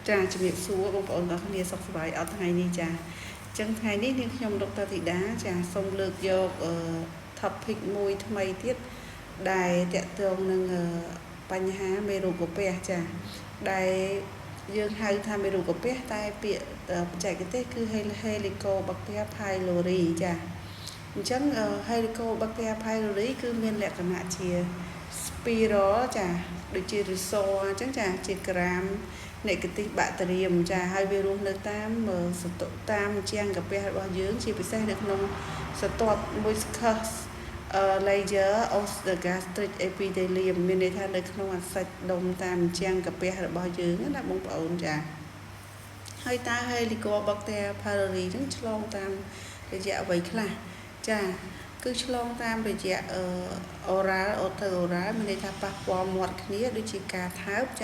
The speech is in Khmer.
ចាជំរាបសួរបងប្អូនទាំងគ្នាសុខសប្បាយអត់ថ្ងៃនេះចាចឹងថ្ងៃនេះនាងខ្ញុំដុកទ័រធីតាចាសូមលើកយក topic មួយថ្មីទៀតដែលតាក់ទងនឹងបញ្ហាមេរោគកាពះចាដែលយើងហៅថាមេរោគកាពះតែពាក្យបច្ចេកទេសគឺ Helicobacter pylori ចាអញ្ចឹង Helicobacter pylori គឺមានលក្ខណៈជា spiral ចាដូចជាឫសអញ្ចឹងចាជាក្រាមnegative bacterium ចាហើយវារស់នៅតាមតាមជាងកាពះរបស់យើងជាពិសេសនៅក្នុងស្រទាប់ mucus layer of the gastric epithelium មានន័យថានៅក្នុងអាសាច់ដុំតាមជាងកាពះរបស់យើងណាបងប្អូនចាហើយតើ Helicobacter pylori ហ្នឹងឆ្លងតាមរយៈអ្វីខ្លះចាគឺឆ្លងតាមរយៈoral មានន័យថាប៉ះពាល់មាត់គ្នាដូចជាការថើបចា